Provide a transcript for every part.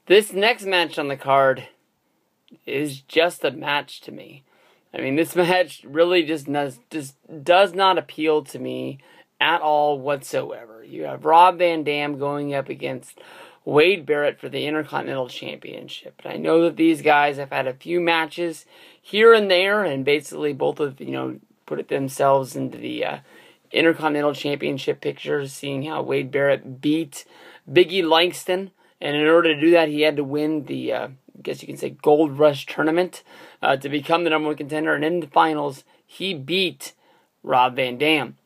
This next match on the card is just a match to me. I mean, this match really just does not appeal to me at all whatsoever. You have Rob Van Dam going up against Wade Barrett for the Intercontinental Championship. And I know that these guys have had a few matches here and there, and basically both of, put it themselves into the Intercontinental Championship picture, seeing how Wade Barrett beat Biggie Langston. And in order to do that, he had to win the, I guess you can say, Gold Rush tournament to become the #1 contender. And in the finals, he beat Rob Van Dam.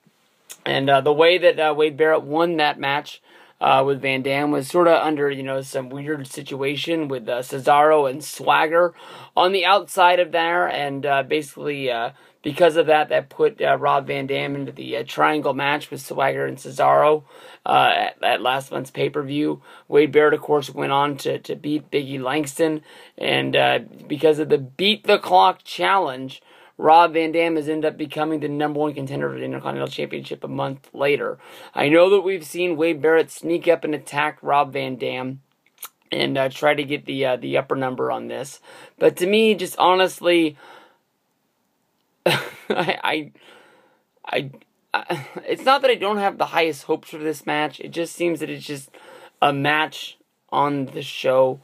And the way that Wade Barrett won that match with Van Dam was sort of under, some weird situation with Cesaro and Swagger on the outside of there. And basically, because of that, that put Rob Van Dam into the triangle match with Swagger and Cesaro at last month's pay-per-view. Wade Barrett, of course, went on to beat Biggie Langston. And because of the Beat the Clock challenge, Rob Van Dam has ended up becoming the #1 contender for the Intercontinental Championship a month later. I know that we've seen Wade Barrett sneak up and attack Rob Van Dam and try to get the upper number on this. But to me, just honestly, it's not that I don't have the highest hopes for this match. It just seems that it's just a match on the show.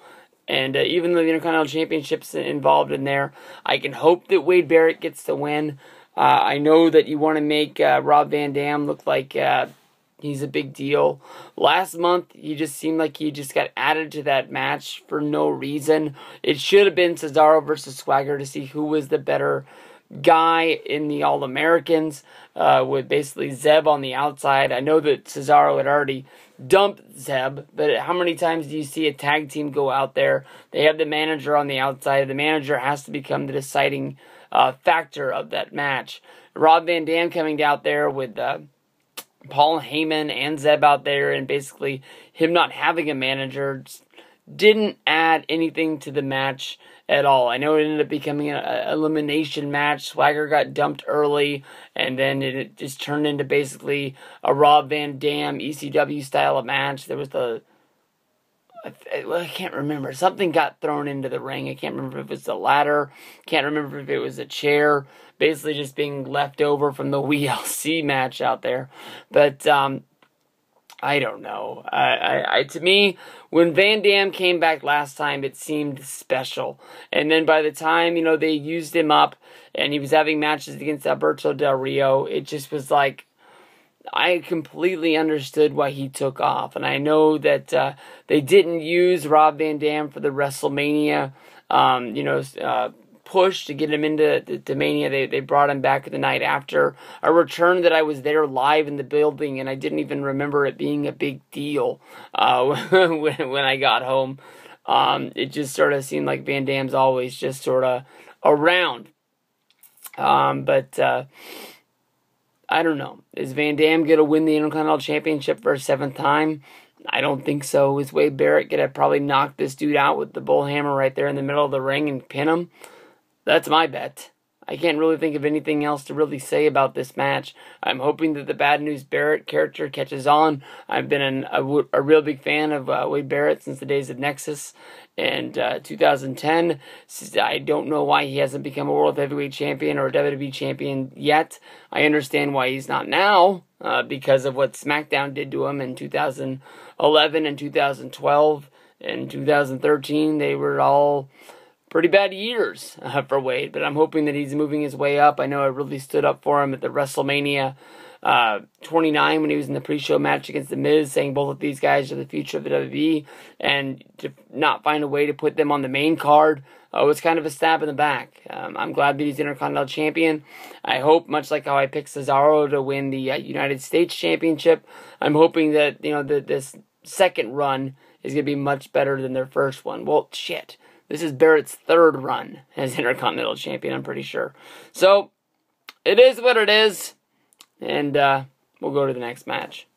And even though the Intercontinental Championship's involved in there, I can hope that Wade Barrett gets the win. I know that you want to make Rob Van Dam look like he's a big deal. Last month, he just seemed like he just got added to that match for no reason. It should have been Cesaro versus Swagger to see who was the better guy in the All-Americans, with basically Zeb on the outside. I know that Cesaro had already dumped Zeb, but how many times do you see a tag team go out there? They have the manager on the outside. The manager has to become the deciding factor of that match. Rob Van Dam coming out there with Paul Heyman and Zeb out there, and basically him not having a manager didn't add anything to the match at all. I know it ended up becoming an elimination match. Swagger got dumped early, and then it just turned into basically a Rob Van Dam ECW style of match. There was I can't remember. Something got thrown into the ring. I can't remember if it was the ladder. Can't remember if it was a chair. Basically just being left over from the WLC match out there. But I don't know. To me, when Van Dam came back last time, it seemed special. And then by the time, they used him up and he was having matches against Alberto Del Rio, it just was like, I completely understood why he took off. And I know that they didn't use Rob Van Dam for the WrestleMania, push to get him into Mania. They brought him back the night after a return that I was there live in the building, and I didn't even remember it being a big deal when I got home. It just sort of seemed like Van Dam's always just sort of around. But I don't know. Is Van Dam going to win the Intercontinental Championship for a 7th time? I don't think so. Is Wade Barrett going to probably knock this dude out with the bullhammer right there in the middle of the ring and pin him? That's my bet. I can't really think of anything else to really say about this match. I'm hoping that the Bad News Barrett character catches on. I've been a real big fan of Wade Barrett since the days of Nexus and 2010. I don't know why he hasn't become a World Heavyweight Champion or a WWE Champion yet. I understand why he's not now, because of what SmackDown did to him in 2011 and 2012. And 2013, they were all pretty bad years for Wade, but I'm hoping that he's moving his way up. I know I really stood up for him at the WrestleMania 29 when he was in the pre-show match against The Miz, saying both of these guys are the future of the WWE, and to not find a way to put them on the main card was kind of a stab in the back. I'm glad that he's Intercontinental Champion. I hope, much like how I picked Cesaro to win the United States Championship, I'm hoping that this second run is going to be much better than their first one. Well, shit. This is Barrett's 3rd run as Intercontinental Champion, I'm pretty sure. So, it is what it is. And we'll go to the next match.